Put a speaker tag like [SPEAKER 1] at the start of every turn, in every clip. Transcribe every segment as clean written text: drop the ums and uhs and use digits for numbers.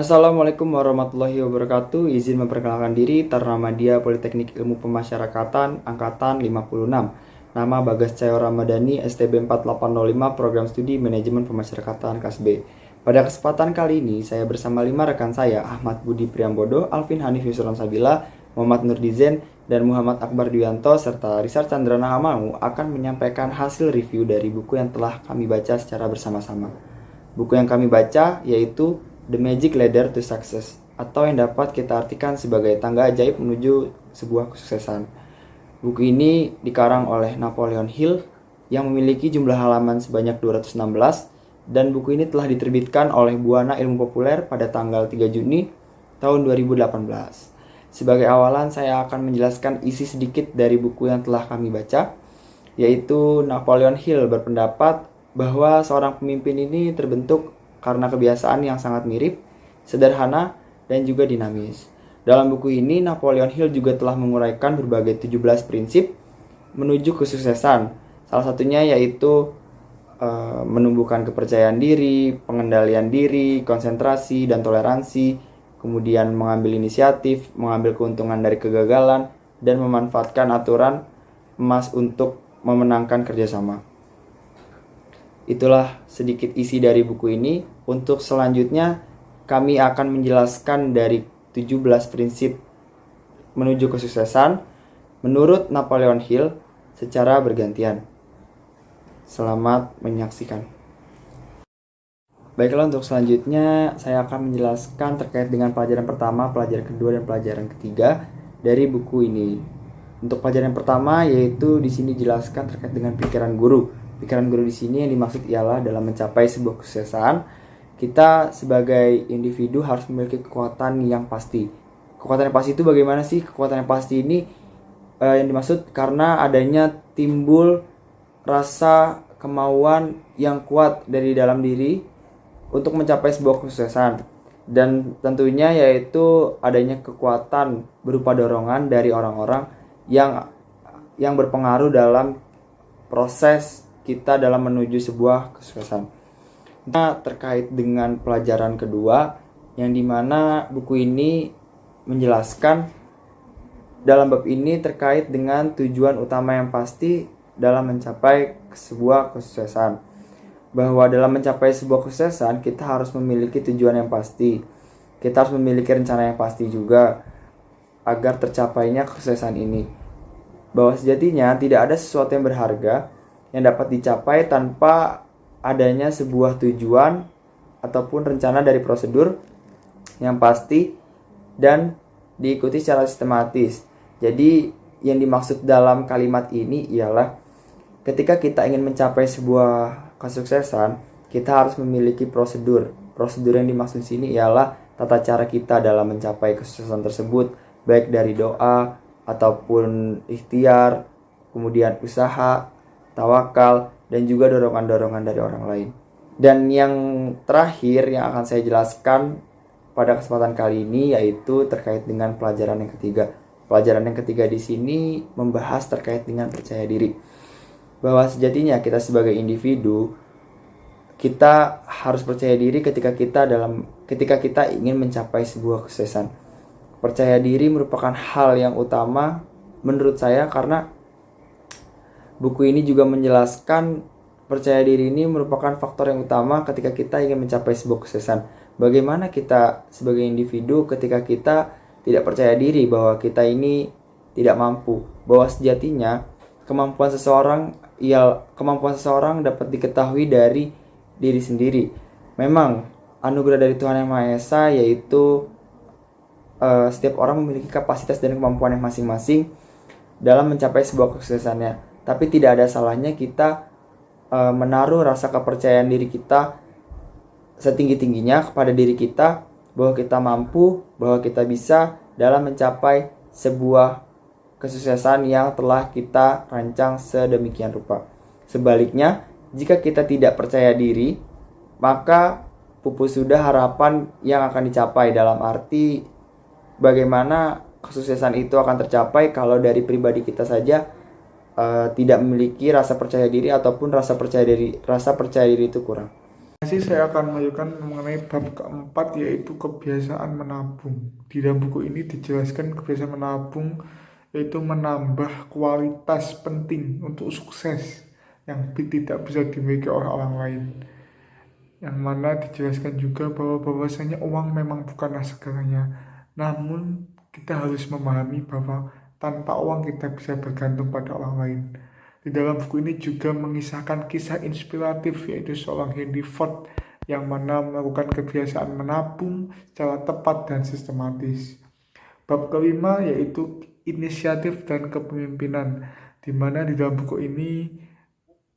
[SPEAKER 1] Assalamualaikum warahmatullahi wabarakatuh. Izin memperkenalkan diri, Tarnamadia Politeknik Ilmu Pemasyarakatan Angkatan 56. Nama Bagas Cayo Ramadhani, STB 4805, Program Studi Manajemen Pemasyarakatan Kelas B. Pada kesempatan kali ini, saya bersama 5 rekan saya, Ahmad Budi Priambodo, Alvin Hanif Yusron Sabila, Muhammad Nurdizen, dan Muhammad Akbar Dwianto, serta Rizal Chandrana Hamau akan menyampaikan hasil review dari buku yang telah kami baca secara bersama-sama. Buku yang kami baca yaitu The Magic Ladder to Success, atau yang dapat kita artikan sebagai tangga ajaib menuju sebuah kesuksesan. Buku ini dikarang oleh Napoleon Hill yang memiliki jumlah halaman sebanyak 216, dan buku ini telah diterbitkan oleh Buana Ilmu Populer pada tanggal 3 Juni tahun 2018. Sebagai awalan, saya akan menjelaskan isi sedikit dari buku yang telah kami baca, yaitu Napoleon Hill berpendapat bahwa seorang pemimpin ini terbentuk karena kebiasaan yang sangat mirip, sederhana, dan juga dinamis. Dalam buku ini, Napoleon Hill juga telah menguraikan berbagai 17 prinsip menuju kesuksesan. Salah satunya yaitu menumbuhkan kepercayaan diri, pengendalian diri, konsentrasi, dan toleransi, kemudian mengambil inisiatif, mengambil keuntungan dari kegagalan, dan memanfaatkan aturan emas untuk memenangkan kerjasama. Itulah sedikit isi dari buku ini. Untuk selanjutnya, kami akan menjelaskan dari 17 prinsip menuju kesuksesan menurut Napoleon Hill secara bergantian. Selamat menyaksikan. Baiklah, untuk selanjutnya saya akan menjelaskan terkait dengan pelajaran pertama, pelajaran kedua, dan pelajaran ketiga dari buku ini. Untuk pelajaran pertama yaitu di sini dijelaskan terkait dengan pikiran guru. Pikiran guru di sini yang dimaksud ialah dalam mencapai sebuah kesuksesan, kita sebagai individu harus memiliki kekuatan yang pasti. Kekuatan yang pasti itu bagaimana sih? Kekuatan yang pasti ini yang dimaksud karena adanya timbul rasa kemauan yang kuat dari dalam diri untuk mencapai sebuah kesuksesan. Dan tentunya yaitu adanya kekuatan berupa dorongan dari orang-orang yang berpengaruh dalam proses kita dalam menuju sebuah kesuksesan. Nah, terkait dengan pelajaran kedua, yang dimana buku ini menjelaskan dalam bab ini terkait dengan tujuan utama yang pasti dalam mencapai sebuah kesuksesan. Bahwa dalam mencapai sebuah kesuksesan, kita harus memiliki tujuan yang pasti. Kita harus memiliki rencana yang pasti juga agar tercapainya kesuksesan ini. Bahwa sejatinya tidak ada sesuatu yang berharga yang dapat dicapai tanpa adanya sebuah tujuan ataupun rencana dari prosedur yang pasti dan diikuti secara sistematis. Jadi yang dimaksud dalam kalimat ini ialah ketika kita ingin mencapai sebuah kesuksesan, kita harus memiliki prosedur. Prosedur yang dimaksud di sini ialah tata cara kita dalam mencapai kesuksesan tersebut, baik dari doa ataupun ikhtiar, kemudian usaha, tawakal, dan juga dorongan-dorongan dari orang lain. Dan yang terakhir yang akan saya jelaskan pada kesempatan kali ini yaitu terkait dengan pelajaran yang ketiga. Pelajaran yang ketiga di sini membahas terkait dengan percaya diri. Bahwa sejatinya kita sebagai individu, kita harus percaya diri ketika kita ingin mencapai sebuah kesuksesan. Percaya diri merupakan hal yang utama menurut saya karena buku ini juga menjelaskan percaya diri ini merupakan faktor yang utama ketika kita ingin mencapai sebuah kesuksesan. Bagaimana kita sebagai individu ketika kita tidak percaya diri bahwa kita ini tidak mampu. Bahwa sejatinya kemampuan seseorang dapat diketahui dari diri sendiri. Memang anugerah dari Tuhan Yang Maha Esa, yaitu setiap orang memiliki kapasitas dan kemampuan yang masing-masing dalam mencapai sebuah kesuksesannya. Tapi tidak ada salahnya kita menaruh rasa kepercayaan diri kita setinggi-tingginya kepada diri kita bahwa kita mampu, bahwa kita bisa dalam mencapai sebuah kesuksesan yang telah kita rancang sedemikian rupa. Sebaliknya, jika kita tidak percaya diri, maka pupus sudah harapan yang akan dicapai, dalam arti bagaimana kesuksesan itu akan tercapai kalau dari pribadi kita saja tidak memiliki rasa percaya diri ataupun rasa percaya diri itu kurang.
[SPEAKER 2] Saya akan menunjukkan mengenai bab keempat, yaitu kebiasaan menabung. Di dalam buku ini dijelaskan kebiasaan menabung yaitu menambah kualitas penting untuk sukses yang tidak bisa dimiliki oleh orang lain. Yang mana dijelaskan juga bahwasanya uang memang bukanlah segalanya. Namun kita harus memahami bahwa tanpa uang kita bisa bergantung pada orang lain. Di dalam buku ini juga mengisahkan kisah inspiratif, yaitu seorang Henry Ford yang mana melakukan kebiasaan menabung secara tepat dan sistematis. Bab kelima yaitu inisiatif dan kepemimpinan, di mana di dalam buku ini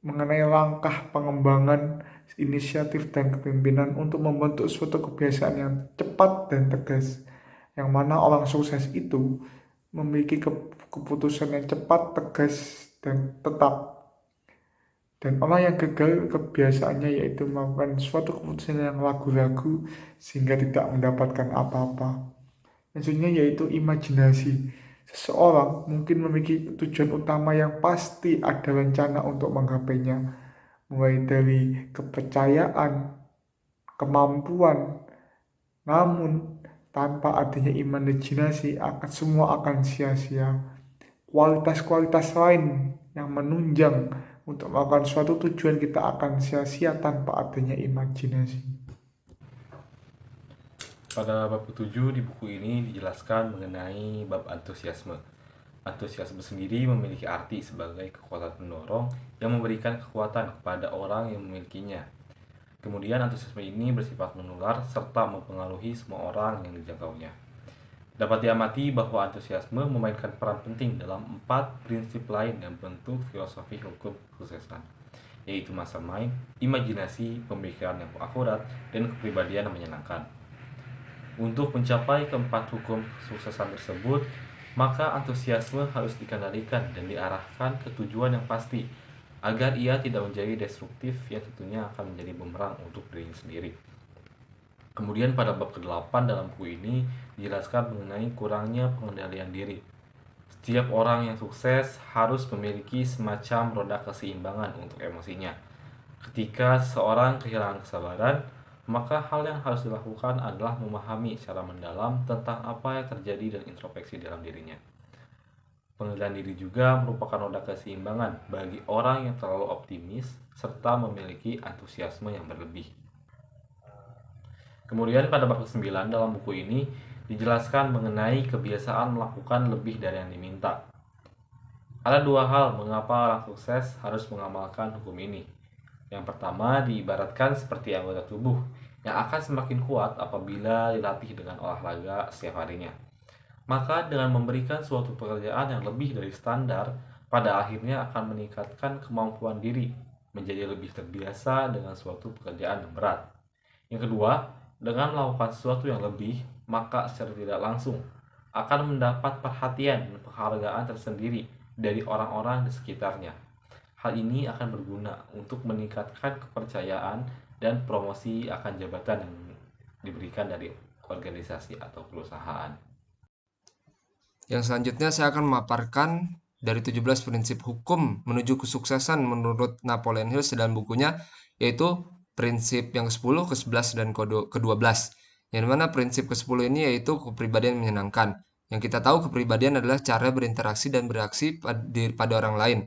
[SPEAKER 2] mengenai langkah pengembangan inisiatif dan kepemimpinan untuk membentuk suatu kebiasaan yang cepat dan tegas, yang mana orang sukses itu memiliki keputusan yang cepat, tegas, dan tetap. Dan orang yang gagal kebiasaannya yaitu melakukan suatu keputusan yang ragu-ragu sehingga tidak mendapatkan apa-apa. Selanjutnya yaitu imajinasi. Seseorang mungkin memiliki tujuan utama yang pasti ada rencana untuk menggapainya, mulai dari kepercayaan, kemampuan. Namun, tanpa adanya imajinasi, semua akan sia-sia. Kualitas-kualitas lain yang menunjang untuk melakukan suatu tujuan kita akan sia-sia tanpa adanya imajinasi.
[SPEAKER 3] Pada bab ke-7 di buku ini dijelaskan mengenai bab antusiasme. Antusiasme sendiri memiliki arti sebagai kekuatan pendorong yang memberikan kekuatan kepada orang yang memilikinya. Kemudian antusiasme ini bersifat menular serta mempengaruhi semua orang yang dijangkaunya. Dapat diamati bahwa antusiasme memainkan peran penting dalam 4 prinsip lain yang bentuk filosofi hukum kesuksesan, yaitu mastermind, imajinasi, pemikiran yang akurat, dan kepribadian yang menyenangkan. Untuk mencapai keempat hukum kesuksesan tersebut, maka antusiasme harus dikendalikan dan diarahkan ke tujuan yang pasti, agar ia tidak menjadi destruktif yang tentunya akan menjadi bumerang untuk dirinya sendiri. Kemudian pada bab ke-8 dalam buku ini dijelaskan mengenai kurangnya pengendalian diri. Setiap orang yang sukses harus memiliki semacam roda keseimbangan untuk emosinya. Ketika seorang kehilangan kesabaran, maka hal yang harus dilakukan adalah memahami secara mendalam tentang apa yang terjadi dan introspeksi dalam dirinya. Pengendalian diri juga merupakan roda keseimbangan bagi orang yang terlalu optimis serta memiliki antusiasme yang berlebih. Kemudian pada bab ke-9 dalam buku ini dijelaskan mengenai kebiasaan melakukan lebih dari yang diminta. Ada dua hal mengapa orang sukses harus mengamalkan hukum ini. Yang pertama diibaratkan seperti anggota tubuh yang akan semakin kuat apabila dilatih dengan olahraga setiap harinya. Maka dengan memberikan suatu pekerjaan yang lebih dari standar, pada akhirnya akan meningkatkan kemampuan diri menjadi lebih terbiasa dengan suatu pekerjaan yang berat. Yang kedua, dengan melakukan sesuatu yang lebih, maka secara tidak langsung akan mendapat perhatian dan penghargaan tersendiri dari orang-orang di sekitarnya. Hal ini akan berguna untuk meningkatkan kepercayaan dan promosi akan jabatan yang diberikan dari organisasi atau perusahaan.
[SPEAKER 4] Yang selanjutnya saya akan memaparkan dari 17 prinsip hukum menuju kesuksesan menurut Napoleon Hill dalam bukunya, yaitu prinsip yang ke-10, ke-11, dan ke-12. Yang mana prinsip ke-10 ini yaitu kepribadian menyenangkan. Yang kita tahu kepribadian adalah cara berinteraksi dan bereaksi pada orang lain.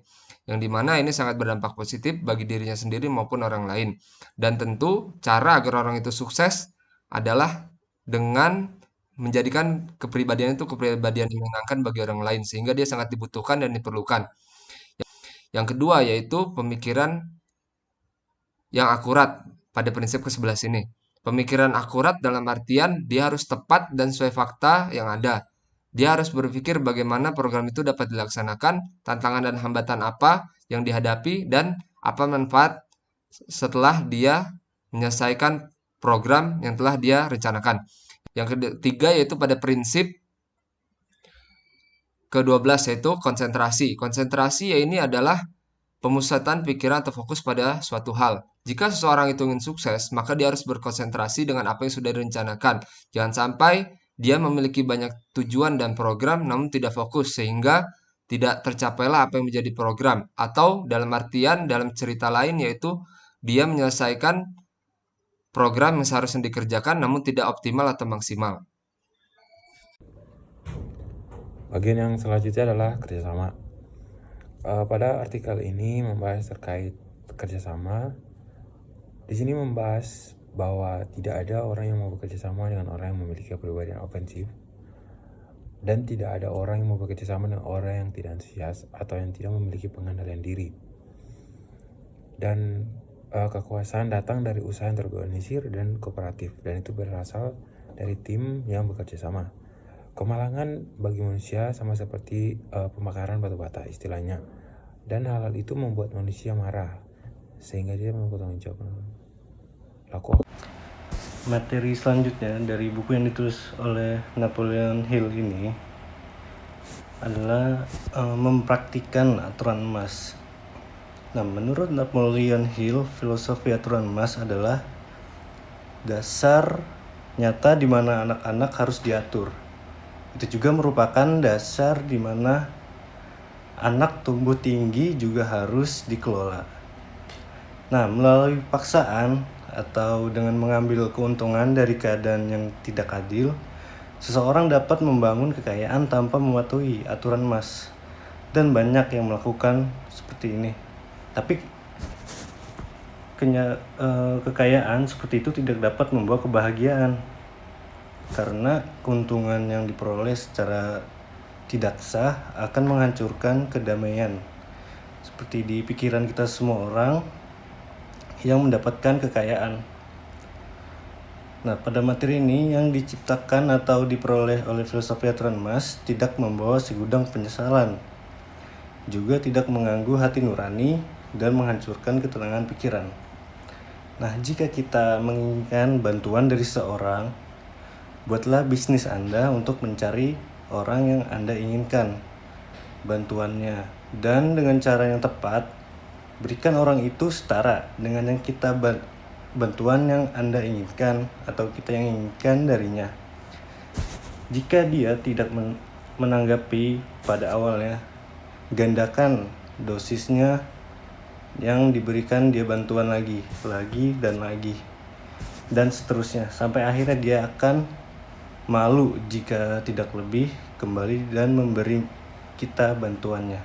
[SPEAKER 4] Yang dimana ini sangat berdampak positif bagi dirinya sendiri maupun orang lain. Dan tentu cara agar orang itu sukses adalah dengan menjadikan kepribadian itu kepribadian yang menyenangkan bagi orang lain sehingga dia sangat dibutuhkan dan diperlukan. Yang kedua yaitu pemikiran yang akurat pada prinsip ke-11 ini. Pemikiran akurat dalam artian dia harus tepat dan sesuai fakta yang ada. Dia harus berpikir bagaimana program itu dapat dilaksanakan, tantangan dan hambatan apa yang dihadapi, dan apa manfaat setelah dia menyelesaikan program yang telah dia rencanakan. Yang ketiga yaitu pada prinsip ke-12 yaitu konsentrasi. Konsentrasi ya ini adalah pemusatan pikiran atau fokus pada suatu hal. Jika seseorang itu ingin sukses, maka dia harus berkonsentrasi dengan apa yang sudah direncanakan. Jangan sampai dia memiliki banyak tujuan dan program namun tidak fokus sehingga tidak tercapailah apa yang menjadi program. Atau dalam artian dalam cerita lain yaitu dia menyelesaikan program yang seharusnya dikerjakan namun tidak optimal atau maksimal.
[SPEAKER 5] Bagian yang selanjutnya adalah kerjasama. Pada artikel ini membahas terkait kerjasama. Di sini membahas bahwa tidak ada orang yang mau bekerja sama dengan orang yang memiliki kepribadian ofensif, dan tidak ada orang yang mau bekerja sama dengan orang yang tidak antusias atau yang tidak memiliki pengendalian diri. Dan kekuasaan datang dari usaha yang terorganisir dan kooperatif, dan itu berasal dari tim yang bekerja sama. Kemalangan bagi manusia sama seperti pembakaran batu bata istilahnya, dan hal-hal itu membuat manusia marah sehingga dia membuat tanggung jawab laku.
[SPEAKER 6] Materi selanjutnya dari buku yang ditulis oleh Napoleon Hill ini adalah mempraktikkan aturan emas. Nah, menurut Napoleon Hill, filosofi aturan emas adalah dasar nyata di mana anak-anak harus diatur. Itu juga merupakan dasar di mana anak tumbuh tinggi juga harus dikelola. Nah, melalui paksaan atau dengan mengambil keuntungan dari keadaan yang tidak adil, seseorang dapat membangun kekayaan tanpa mematuhi aturan emas. Dan banyak yang melakukan seperti ini. Tapi kekayaan seperti itu tidak dapat membawa kebahagiaan, karena keuntungan yang diperoleh secara tidak sah akan menghancurkan kedamaian. Seperti di pikiran kita semua orang yang mendapatkan kekayaan. Nah, pada materi ini yang diciptakan atau diperoleh oleh filosofi aturan emas tidak membawa segudang penyesalan, juga tidak mengganggu hati nurani dan menghancurkan ketenangan pikiran. Nah, jika kita menginginkan bantuan dari seseorang, buatlah bisnis Anda untuk mencari orang yang Anda inginkan bantuannya, dan dengan cara yang tepat, berikan orang itu setara dengan yang kita bantuan yang Anda inginkan atau kita yang inginkan darinya. Jika dia tidak menanggapi pada awalnya, gandakan dosisnya yang diberikan dia bantuan lagi dan seterusnya, sampai akhirnya dia akan malu jika tidak lebih kembali dan memberi kita bantuannya.